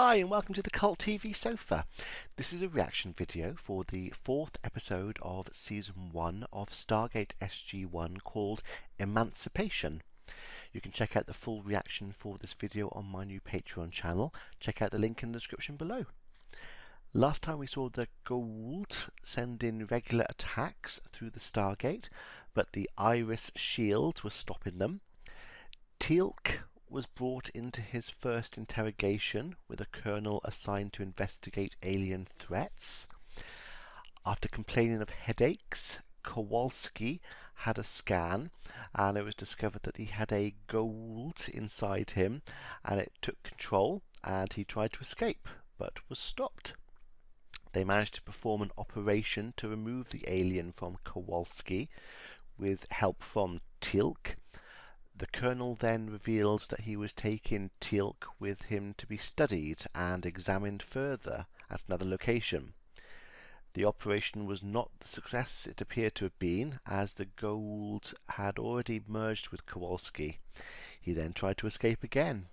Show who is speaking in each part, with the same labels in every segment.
Speaker 1: Hi and welcome to the Cult TV Sofa. This is a reaction video for the 4th episode of Season 1 of Stargate SG1 called Emancipation. You can check out the full reaction for this video on my new Patreon channel. Check out the link in the description below. Last time we saw the Goa'uld send in regular attacks through the Stargate, but the Iris shield was stopping them. Teal'c was brought into his first interrogation with a colonel assigned to investigate alien threats. After complaining of headaches, Kowalski had a scan and it was discovered that he had a Goa'uld inside him, and it took control and he tried to escape but was stopped. They managed to perform an operation to remove the alien from Kowalski with help from Teal'c. The colonel then reveals that he was taking Teal'c with him to be studied and examined further at another location. The operation was not the success it appeared to have been, as the Goa'uld had already merged with Kowalski. He then tried to escape again.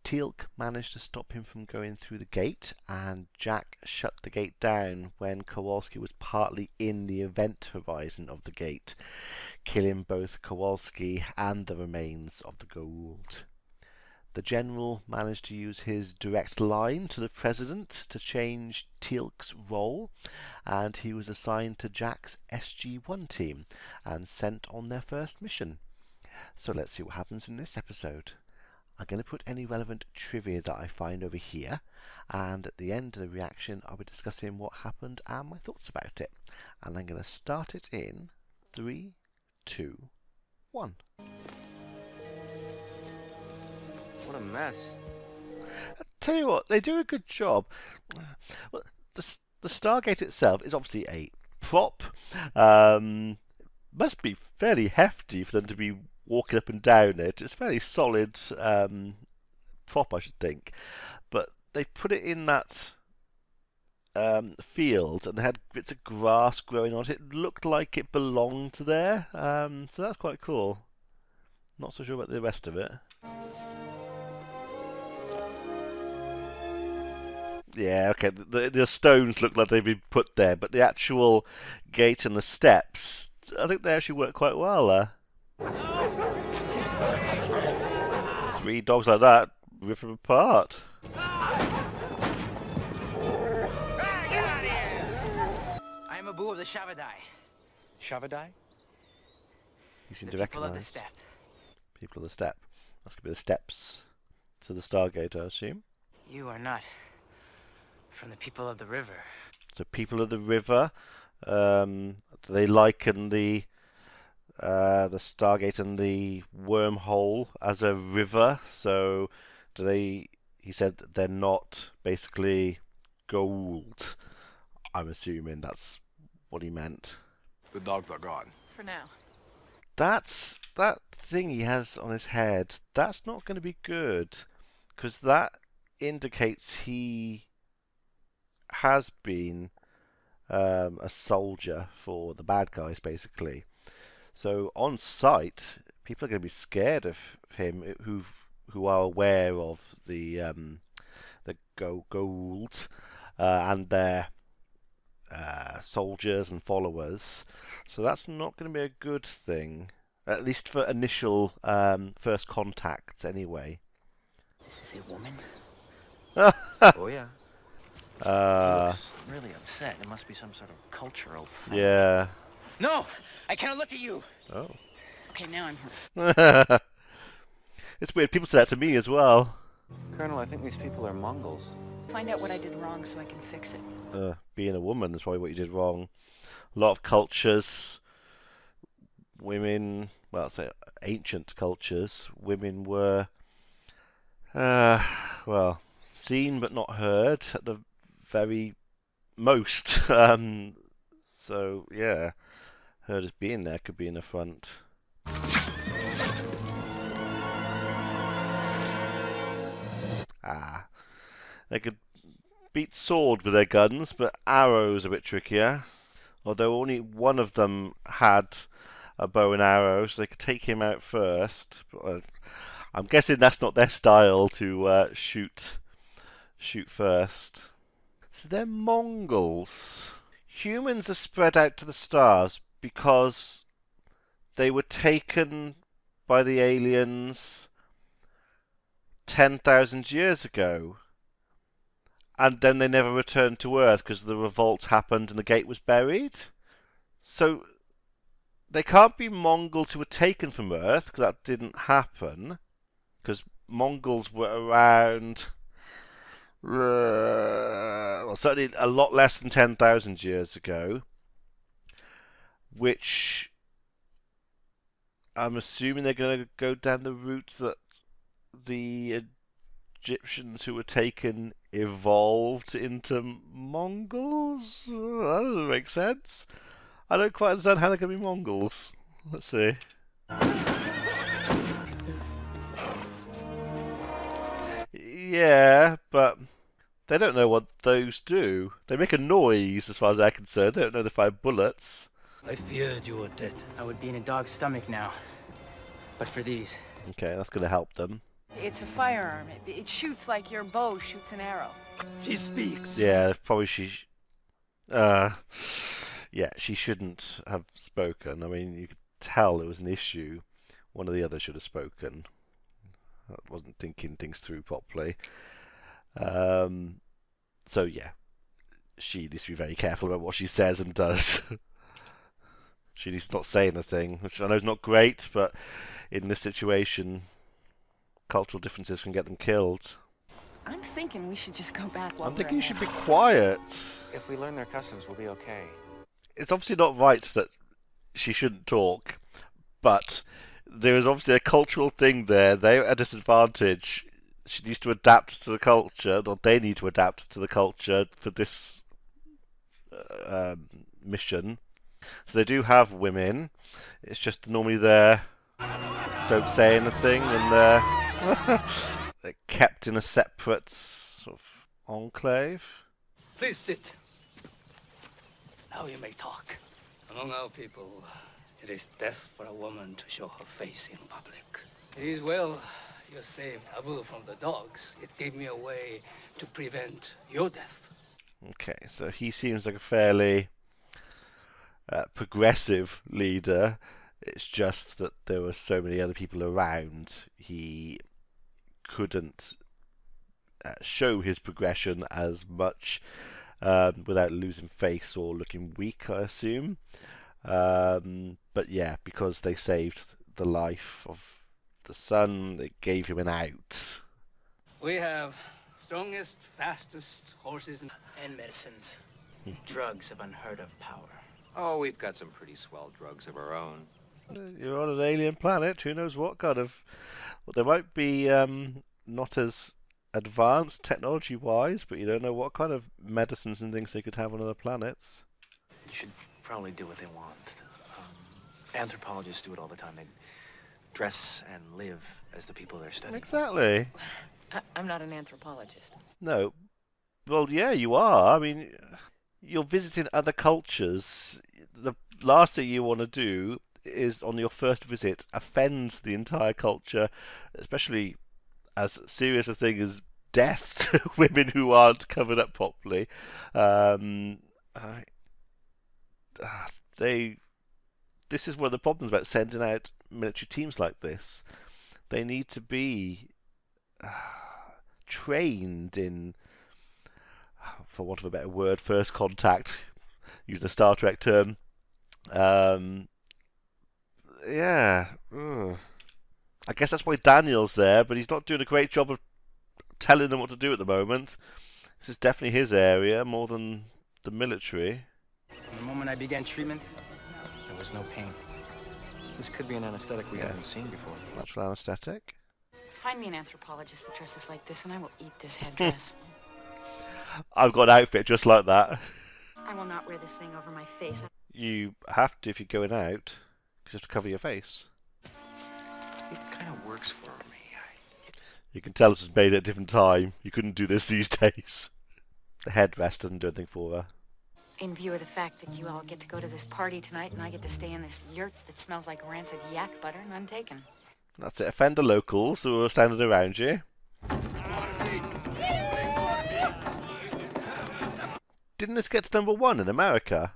Speaker 1: Teal'c managed to stop him from going through the gate, and Jack shut the gate down when Kowalski was partly in the event horizon of the gate, killing both Kowalski and the remains of the Goa'uld. The general managed to use his direct line to the president to change Teal'c's role, and he was assigned to Jack's SG1 team and sent on their first mission. So let's see what happens in this episode. I'm going to put any relevant trivia that I find over here, and at the end of the reaction I'll be discussing what happened and my thoughts about it. And I'm going to start it in 3, 2, 1.
Speaker 2: What a mess.
Speaker 1: I'll tell you what, they do a good job. Well, the Stargate itself is obviously a prop. Must be fairly hefty for them to be walking up and down it. It's a fairly solid prop, I should think. But they put it in that field, and they had bits of grass growing on it. It looked like it belonged there. So that's quite cool. Not so sure about the rest of it. Yeah, okay, the stones look like they've been put there, but the actual gate and the steps, I think they actually work quite well there. 3 dogs like that, rip them apart.
Speaker 2: I am Abu of the Shavadai.
Speaker 3: Shavadai?
Speaker 1: You seem
Speaker 2: The
Speaker 1: to
Speaker 2: people of the
Speaker 1: recognise.
Speaker 2: steppe.
Speaker 1: People of the steppe. That's going to be the steps to the Stargate, I assume.
Speaker 2: You are not from the people of the river.
Speaker 1: So people of the river, they liken the Stargate and the wormhole as a river. So do they? He said that they're not basically Goa'uld. I'm assuming that's what he meant.
Speaker 3: The dogs are gone.
Speaker 4: For now.
Speaker 1: That thing he has on his head, that's not going to be good, because that indicates he has been a soldier for the bad guys, basically. So on sight, people are going to be scared of him who are aware of the Goa'uld and their soldiers and followers. So that's not going to be a good thing, at least for initial first contacts, anyway.
Speaker 2: This is a woman?
Speaker 3: Oh yeah.
Speaker 2: He looks really upset. It must be some sort of cultural thing.
Speaker 1: Yeah.
Speaker 2: No! I cannot look at you!
Speaker 1: Oh.
Speaker 4: Okay, now I'm hurt.
Speaker 1: It's weird. People say that to me as well.
Speaker 3: Colonel, I think these people are Mongols.
Speaker 4: Find out what I did wrong so I can fix it.
Speaker 1: Being a woman is probably what you did wrong. A lot of cultures, women, well, say ancient cultures, women were, well, seen but not heard at the very most. So, yeah, heard as being there could be an affront. They could beat sword with their guns, but arrows a bit trickier. Although only one of them had a bow and arrow, so they could take him out first. But I'm guessing that's not their style to shoot shoot first. So they're Mongols. Humans are spread out to the stars because they were taken by the aliens 10,000 years ago. And then they never returned to Earth because the revolt happened and the gate was buried. So they can't be Mongols who were taken from Earth because that didn't happen. Because Mongols were around, well, certainly a lot less than 10,000 years ago. Which I'm assuming they're going to go down the route that the Egyptians who were taken evolved into Mongols? That doesn't make sense. I don't quite understand how they can be Mongols. Let's see. Yeah, but they don't know what those do. They make a noise as far as I'm concerned. They don't know they fire bullets.
Speaker 5: I feared you were dead. I would be in a dog's stomach now. But for these.
Speaker 1: Okay, that's going to help them.
Speaker 4: It's a firearm. It shoots like your bow shoots an arrow.
Speaker 5: She speaks.
Speaker 1: Yeah, probably yeah, she shouldn't have spoken. I mean, you could tell it was an issue. One or the other should have spoken. I wasn't thinking things through properly. So yeah, she needs to be very careful about what she says and does. She needs to not say anything, which I know is not great, but in this situation, cultural differences can get them killed.
Speaker 4: I'm thinking we should just go back while
Speaker 1: I'm thinking
Speaker 4: we're
Speaker 1: you should be quiet.
Speaker 3: If we learn their customs, we'll be okay.
Speaker 1: It's obviously not right that she shouldn't talk, but there is obviously a cultural thing there. They're at a disadvantage. She needs to adapt to the culture, or they need to adapt to the culture for this mission. So they do have women. It's just normally they don't say anything, and they're kept in a separate sort of enclave.
Speaker 5: Please sit. Now you may talk. Among our people, it is death for a woman to show her face in public. It is well you saved Abu from the dogs. It gave me a way to prevent your death.
Speaker 1: Okay, so he seems like a fairly progressive leader. It's just that there were so many other people around, he couldn't show his progression as much without losing face or looking weak, I assume. But yeah, because they saved the life of the son, they gave him an out.
Speaker 5: We have strongest, fastest horses and medicines. Drugs of unheard of power.
Speaker 3: Oh, we've got some pretty swell drugs of our own.
Speaker 1: You're on an alien planet, who knows what kind of... Well, they might be not as advanced technology-wise, but you don't know what kind of medicines and things they could have on other planets.
Speaker 2: You should probably do what they want. Anthropologists do it all the time. They dress and live as the people they're studying.
Speaker 1: Exactly.
Speaker 4: I'm not an anthropologist.
Speaker 1: No. Well, yeah, you are. I mean, you're visiting other cultures. The last thing you want to do is, on your first visit, offend the entire culture, especially as serious a thing as death to women who aren't covered up properly. This is one of the problems about sending out military teams like this. They need to be trained in, for want of a better word, first contact, using a Star Trek term. Yeah. I guess that's why Daniel's there, but he's not doing a great job of telling them what to do at the moment. This is definitely his area more than the military.
Speaker 5: From the moment I began treatment,
Speaker 2: There was no pain. This could be an anesthetic we haven't seen before.
Speaker 1: Natural anesthetic.
Speaker 4: Find me an anthropologist that dresses like this, and I will eat this headdress.
Speaker 1: I've got an outfit just like that.
Speaker 4: I will not wear this thing over my face.
Speaker 1: You have to if you're going out, because you have to cover your face.
Speaker 2: It kind of works for me.
Speaker 1: You can tell this was made at a different time. You couldn't do this these days. The headrest doesn't do anything for her.
Speaker 4: In view of the fact that you all get to go to this party tonight, and I get to stay in this yurt that smells like rancid yak butter, none taken.
Speaker 1: That's it. Offend the locals who are standing around you. Didn't this get to #1 in America?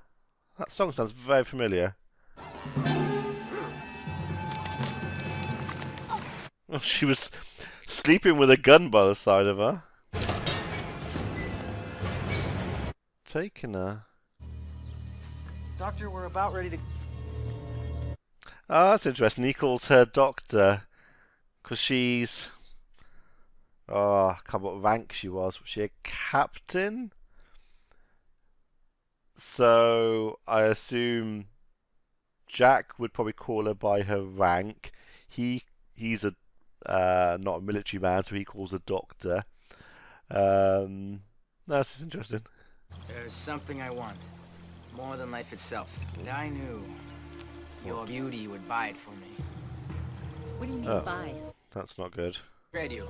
Speaker 1: That song sounds very familiar. Well, she was sleeping with a gun by the side of her. Taking her.
Speaker 2: Doctor, we're about ready to...
Speaker 1: Ah, that's interesting. He calls her doctor because she's... Oh, I can't remember what rank she was. Was she a captain? So I assume Jack would probably call her by her rank. He's a not a military man, so he calls her doctor. No, this is interesting.
Speaker 6: There's something I want, more than life itself. And I knew your beauty would buy it for me.
Speaker 4: What do you mean
Speaker 1: Oh.
Speaker 4: by?
Speaker 1: That's not good.
Speaker 6: Trade you,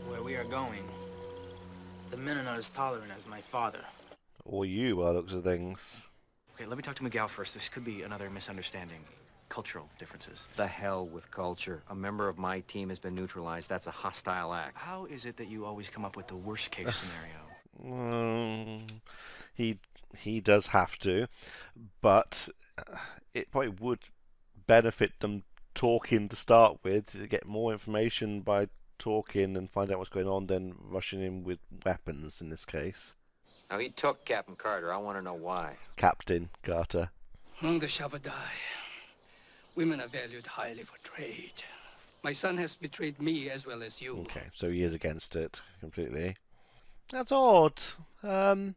Speaker 6: where we are going. The men are not as tolerant as my father.
Speaker 1: Or you, by the looks of things.
Speaker 2: Okay, let me talk to Miguel first. This could be another misunderstanding. Cultural differences.
Speaker 3: The hell with culture. A member of my team has been neutralized. That's a hostile act.
Speaker 2: How is it that you always come up with the worst case scenario?
Speaker 1: He does have to, but it probably would benefit them talking to start with, to get more information by talking and find out what's going on than rushing in with weapons in this case.
Speaker 3: Now, he took Captain Carter. I want to know why.
Speaker 1: Captain Carter.
Speaker 5: Among the Shavadai, women are valued highly for trade. My son has betrayed me as well as you.
Speaker 1: Okay, so he is against it completely. That's odd. With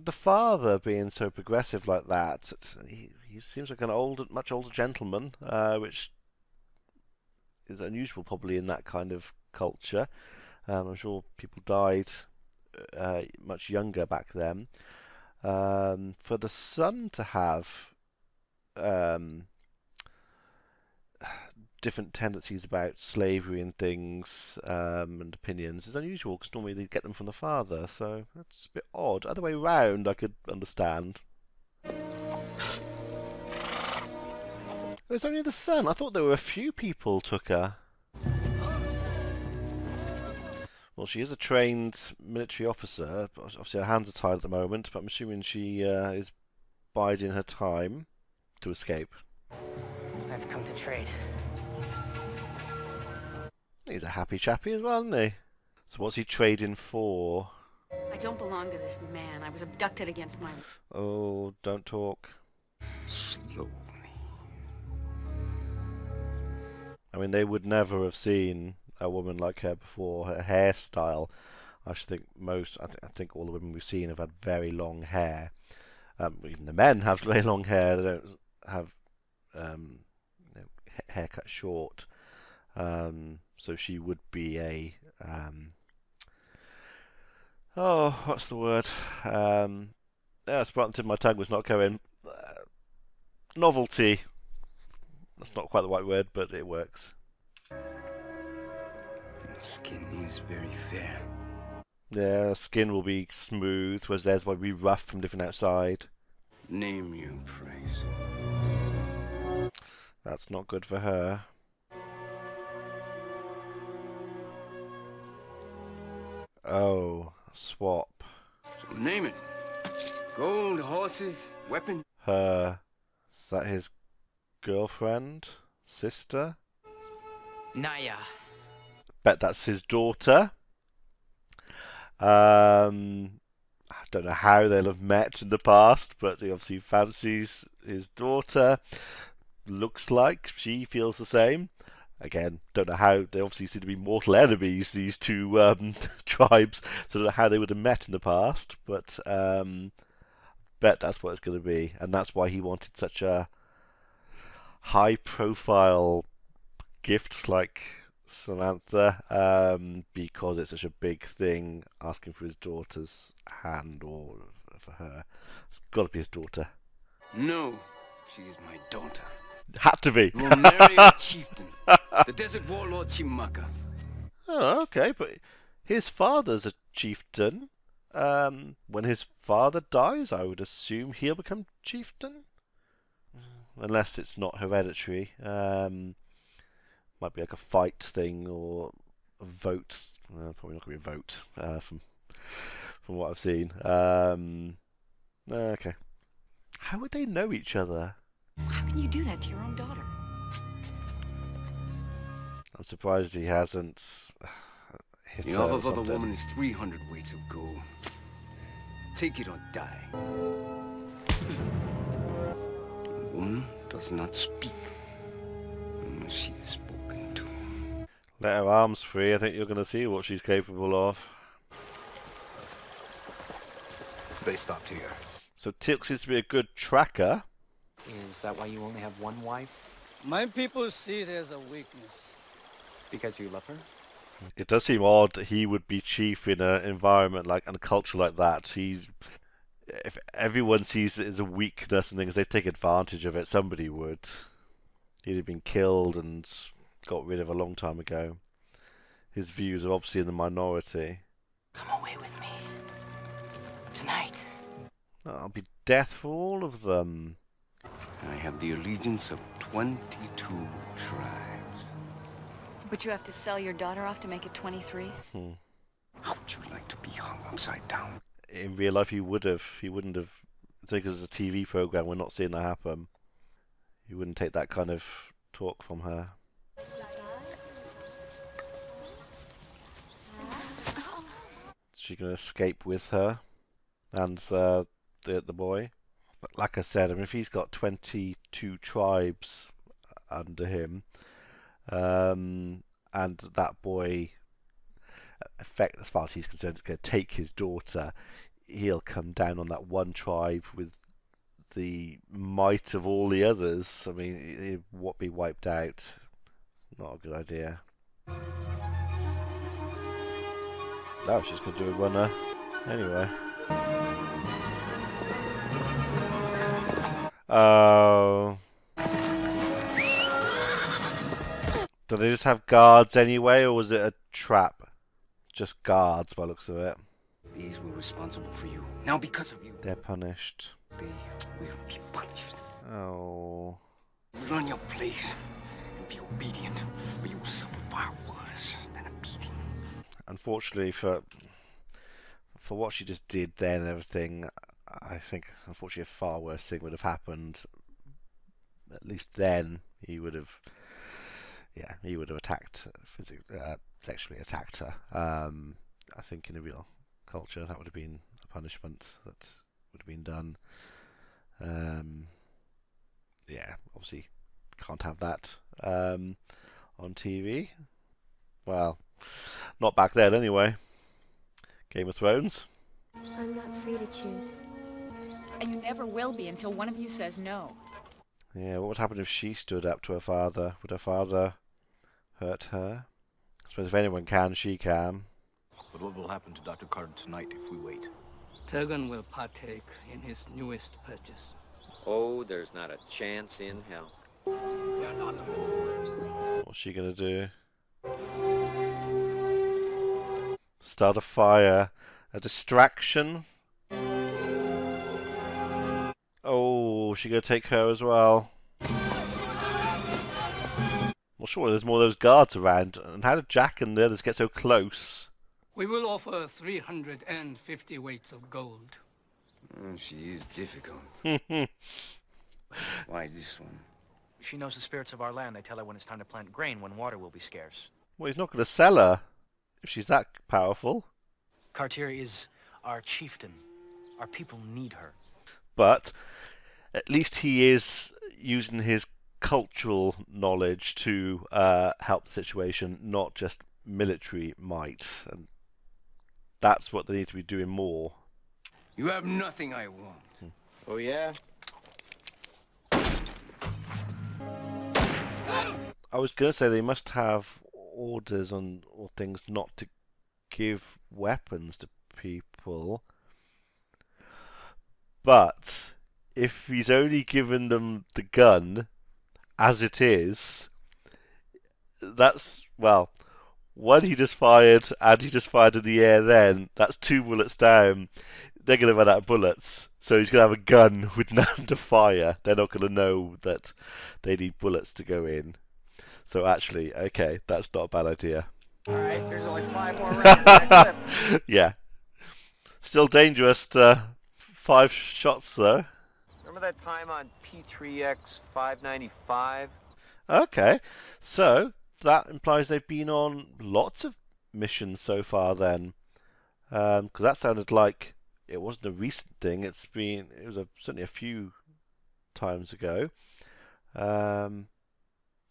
Speaker 1: the father being so progressive like that, he seems like an much older gentleman, which is unusual probably in that kind of culture. I'm sure people died much younger back then. For the son to have different tendencies about slavery and things and opinions is unusual, because normally they get them from the father, so that's a bit odd. Other way round I could understand. It's only the son. I thought there were a few people took her. Well, she is a trained military officer, but obviously her hands are tied at the moment, but I'm assuming she is biding her time to escape.
Speaker 6: I've come to trade.
Speaker 1: He's a happy chappy as well, isn't he? So what's he trading for?
Speaker 4: I don't belong to this man. I was abducted against my...
Speaker 1: Oh, don't talk.
Speaker 6: Slowly.
Speaker 1: I mean, they would never have seen a woman like her before. Her hairstyle, I should think I think all the women we've seen have had very long hair. Even the men have very long hair. They don't have hair cut short. So she would be a what's the word? Spartan tip of my tongue was not going. Novelty. That's not quite the right word, but it works.
Speaker 7: Your skin is very fair.
Speaker 1: Yeah, skin will be smooth, whereas theirs will be rough from living outside.
Speaker 7: Name you praise.
Speaker 1: That's not good for her. Oh, swap.
Speaker 7: So name it. Gold, horses, weapon.
Speaker 1: Her. Is that his girlfriend? Sister?
Speaker 6: Naya.
Speaker 1: Bet that's his daughter. I don't know how they'll have met in the past, but he obviously fancies his daughter. Looks like she feels the same. Again, don't know how. They obviously seem to be mortal enemies, these two tribes, so I don't know how they would have met in the past, but bet that's what it's going to be, and that's why he wanted such a high-profile gift like Samantha, because it's such a big thing, asking for his daughter's hand, or for her. It's got to be his daughter.
Speaker 7: No, she is my daughter.
Speaker 1: Had to be.
Speaker 7: You will marry a chieftain, the desert warlord Chimaka.
Speaker 1: Oh, okay, but his father's a chieftain. When his father dies, I would assume he'll become chieftain, unless it's not hereditary. Might be like a fight thing or a vote. Probably not going to be a vote from what I've seen. Okay. How would they know each other?
Speaker 4: How can you do that to your own daughter?
Speaker 1: I'm surprised he hasn't hit
Speaker 7: The
Speaker 1: her
Speaker 7: offer
Speaker 1: or
Speaker 7: for the
Speaker 1: something.
Speaker 7: woman is 300 weights of gold. Take it or die. A woman does not speak unless she is spoken to.
Speaker 1: Let her arms free. I think you're going to see what she's capable of.
Speaker 2: They stopped here.
Speaker 1: So Teal'c seems to be a good tracker.
Speaker 2: Is that why you only have one wife?
Speaker 5: My people see it as a weakness.
Speaker 2: Because you love her?
Speaker 1: It does seem odd that he would be chief in an environment like and a culture like that. If everyone sees it as a weakness and things, they take advantage of it. Somebody would. He'd have been killed and got rid of a long time ago. His views are obviously in the minority.
Speaker 6: Come away with me. Tonight.
Speaker 1: That'll be death for all of them.
Speaker 7: I have the allegiance of 22 tribes.
Speaker 4: But you have to sell your daughter off to make it 23?
Speaker 7: How would you like to be hung upside down?
Speaker 1: In real life, he would have. He wouldn't have. I think as a TV program, we're not seeing that happen. He wouldn't take that kind of talk from her. Is she going to escape with her and the boy? But like I said, I mean, if he's got 22 tribes under him, and that boy, as far as he's concerned, is going to take his daughter, he'll come down on that one tribe with the might of all the others. I mean, it would be wiped out. It's not a good idea. No, she's going to do a runner anyway. Oh. Do they just have guards anyway, or was it a trap? Just guards by the looks of it.
Speaker 7: These were responsible for you. Now because of you,
Speaker 1: They're punished.
Speaker 7: they will be punished.
Speaker 1: Oh.
Speaker 7: Run your place and be obedient, or you will suffer far worse than a beating.
Speaker 1: Unfortunately for what she just did then and everything, I think unfortunately a far worse thing would have happened. At least then he would have attacked, sexually attacked her. I think in a real culture that would have been a punishment that would have been done. Yeah, obviously can't have that on TV. Well, not back then anyway. Game of Thrones.
Speaker 8: I'm not free to choose.
Speaker 4: And you never will be until one of you says no.
Speaker 1: Yeah, what would happen if she stood up to her father? Would her father hurt her? I suppose if anyone can, she can.
Speaker 2: But what will happen to Dr. Carter tonight if we wait?
Speaker 5: Turgon will partake in his newest purchase.
Speaker 3: Oh, there's not a chance in hell.
Speaker 1: What's she gonna do? Start a fire. A distraction? Oh, she gonna take her as well. Well, sure, there's more of those guards around. And how did Jack and the others get so close?
Speaker 5: We will offer 350 weights of gold.
Speaker 7: She is difficult. Why this one?
Speaker 2: She knows the spirits of our land. They tell her when it's time to plant grain, when water will be scarce.
Speaker 1: Well, he's not gonna sell her if she's that powerful.
Speaker 2: Cartier is our chieftain. Our people need her.
Speaker 1: But at least he is using his cultural knowledge to help the situation, not just military might. And that's what they need to be doing more.
Speaker 7: You have nothing I want.
Speaker 3: Oh, yeah?
Speaker 1: I was going to say they must have orders on or things not to give weapons to people. But if he's only given them the gun as it is, that's, well, one he just fired and he just fired in the air then. That's 2 bullets down. They're going to run out of bullets. So he's going to have a gun with none to fire. They're not going to know that they need bullets to go in. So actually, okay, that's not a bad idea.
Speaker 6: All right, there's only 5 more rounds in that clip.
Speaker 1: Yeah. Still dangerous to 5 shots though.
Speaker 3: Remember that time on P3X 595?
Speaker 1: Okay, so that implies they've been on lots of missions so far then. Because that sounded like it wasn't a recent thing. It was certainly a few times ago. So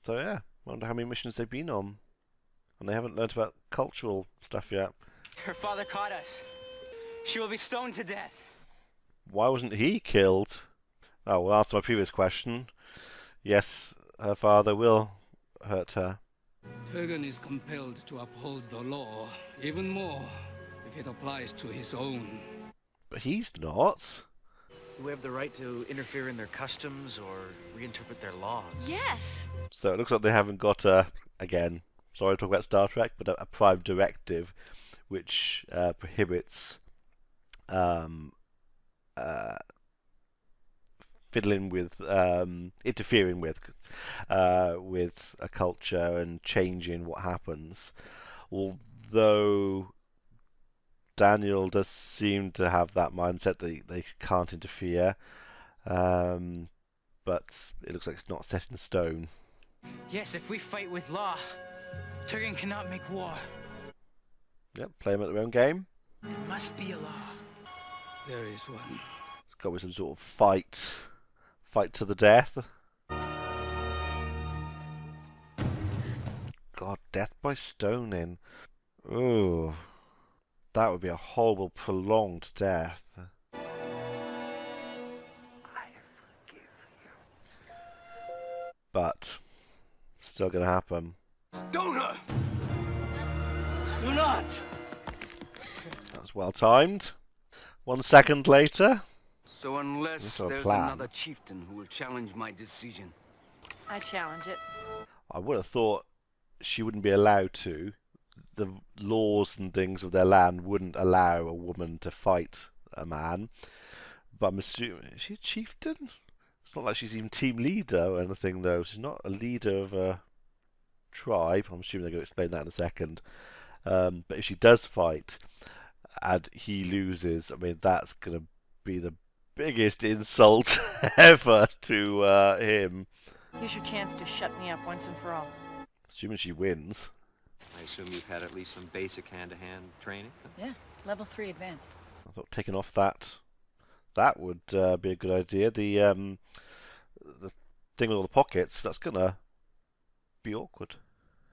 Speaker 1: yeah, I wonder how many missions they've been on. And they haven't learnt about cultural stuff yet.
Speaker 6: Her father caught us. She will be stoned to death.
Speaker 1: Why wasn't he killed? Oh, well, answer my previous question. Yes, her father will hurt her.
Speaker 5: Turgan is compelled to uphold the law, even more if it applies to his own.
Speaker 1: But he's not.
Speaker 2: Do we have the right to interfere in their customs or reinterpret their laws?
Speaker 4: Yes.
Speaker 1: So it looks like they haven't got again, sorry to talk about Star Trek, but a prime directive which prohibits fiddling with, interfering with a culture and changing what happens. Although Daniel does seem to have that mindset that they can't interfere, but it looks like it's not set in stone.
Speaker 6: Yes, if we fight with law, Turgan cannot make war.
Speaker 1: Yep, play them at their own game.
Speaker 6: There must be a law.
Speaker 5: There is one.
Speaker 1: It's got to be some sort of fight to the death. God, death by stoning. Ooh, that would be a horrible, prolonged death.
Speaker 2: I forgive you.
Speaker 1: But still gonna happen.
Speaker 7: Stone her!
Speaker 5: Do not!
Speaker 1: That was well timed. 1 second later.
Speaker 7: So unless
Speaker 1: That's our
Speaker 7: there's
Speaker 1: plan.
Speaker 7: another chieftain who will challenge my decision.
Speaker 4: I challenge it.
Speaker 1: I would have thought she wouldn't be allowed to. The laws and things of their land wouldn't allow a woman to fight a man. But I'm assuming, is she a chieftain? It's not like she's even team leader or anything, though. She's not a leader of a tribe. I'm assuming they're going to explain that in a second. But if she does fight and he loses, I mean, that's going to be the biggest insult ever to him.
Speaker 4: Here's your chance to shut me up once and for all.
Speaker 1: Assuming she wins.
Speaker 3: I assume you've had at least some basic hand-to-hand training?
Speaker 4: Yeah, level 3 advanced.
Speaker 1: I thought taking off that would be a good idea. The thing with all the pockets, that's going to be awkward.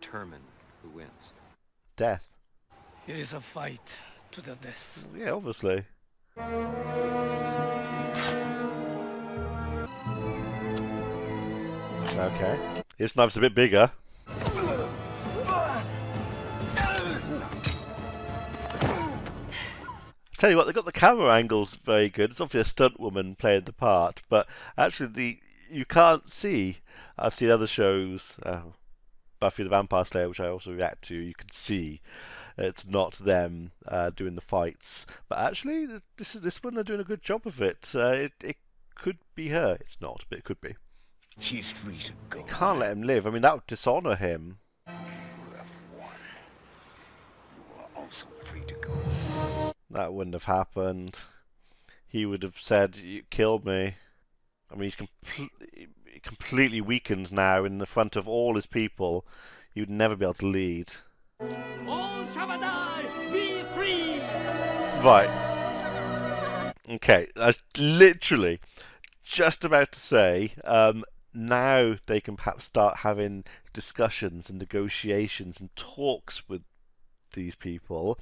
Speaker 3: Determine who wins.
Speaker 1: Death.
Speaker 5: It is a fight to the death.
Speaker 1: Yeah, obviously. Okay. His knife's a bit bigger. Tell you what, they got the camera angles very good. It's obviously a stunt woman playing the part, but actually you can't see. I've seen other shows, Buffy the Vampire Slayer, which I also react to. You can see it's not them doing the fights, but actually this one they're doing a good job of it. It could be her. It's not, but it could be.
Speaker 7: She's free to go.
Speaker 1: You can't let him live. I mean, that would dishonour him.
Speaker 7: You have won. You are also free to go.
Speaker 1: That wouldn't have happened. He would have said, "You killed me." I mean, he's completely weakened now in the front of all his people. He would never be able to lead.
Speaker 5: All Shabbatai, be free!
Speaker 1: Right. Okay, I was literally just about to say, now they can perhaps start having discussions and negotiations and talks with these people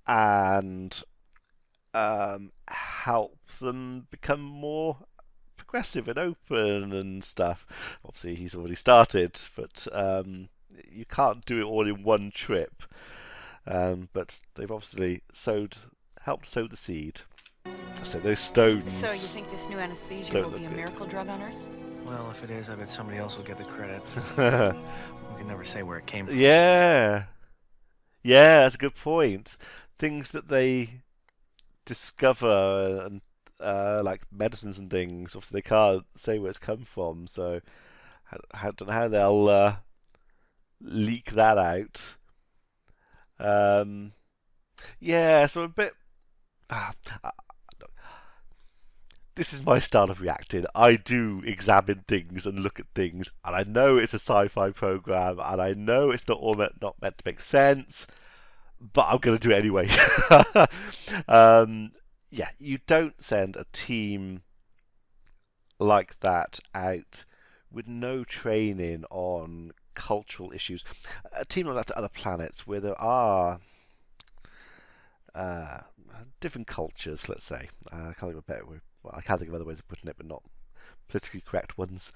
Speaker 1: and help them become more progressive and open and stuff. Obviously, he's already started, but you can't do it all in one trip. But they've obviously helped sow the seed. So those stones.
Speaker 4: So you think this new anesthesia
Speaker 1: Don't
Speaker 4: will be
Speaker 1: look
Speaker 4: a
Speaker 1: good.
Speaker 4: miracle drug on Earth?
Speaker 2: Well, if it is, I bet somebody else will get the credit.
Speaker 1: Yeah,
Speaker 2: We can never say where it came from.
Speaker 1: yeah, that's a good point. Things that they discover and like medicines and things. Obviously, they can't say where it's come from, so I don't know how they'll leak that out. Yeah, so I'm a bit ah, uh, this is my style of reacting. I do examine things and look at things, and I know it's a sci-fi program, and I know it's not meant to make sense, but I'm going to do it anyway. Yeah, you don't send a team like that out with no training on cultural issues. A team like that to other planets where there are uh, different cultures, let's say. I can't think of a better word. Well, I can't think of other ways of putting it, but not politically correct ones.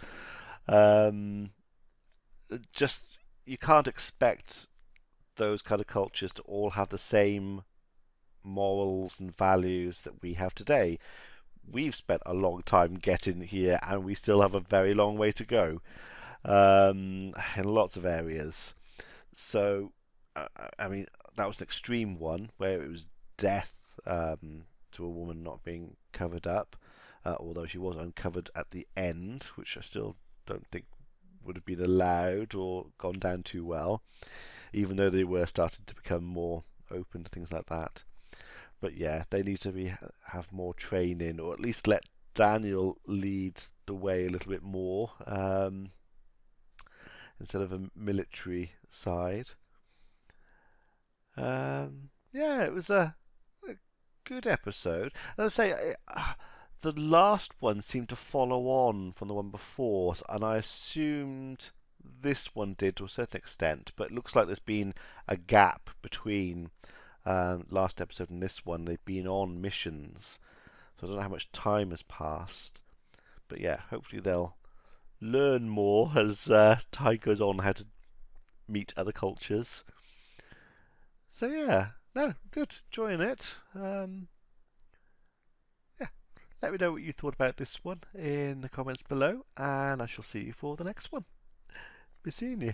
Speaker 1: Um, just you can't expect those kind of cultures to all have the same morals and values that we have today. We've spent a long time getting here, and we still have a very long way to go in lots of areas. So, I mean, that was an extreme one where it was death to a woman not being covered up, although she was uncovered at the end, which I still don't think would have been allowed or gone down too well, even though they were starting to become more open to things like that. But yeah, they need to have more training, or at least let Daniel lead the way a little bit more instead of a military side. Yeah, it was a good episode. And I say, the last one seemed to follow on from the one before, and I assumed this one did to a certain extent, but it looks like there's been a gap between last episode and this one. They've been on missions, so I don't know how much time has passed. But yeah, hopefully they'll learn more as time goes on how to meet other cultures. So yeah, no, good, enjoying it. Yeah, let me know what you thought about this one in the comments below, and I shall see you for the next one. Be seeing you.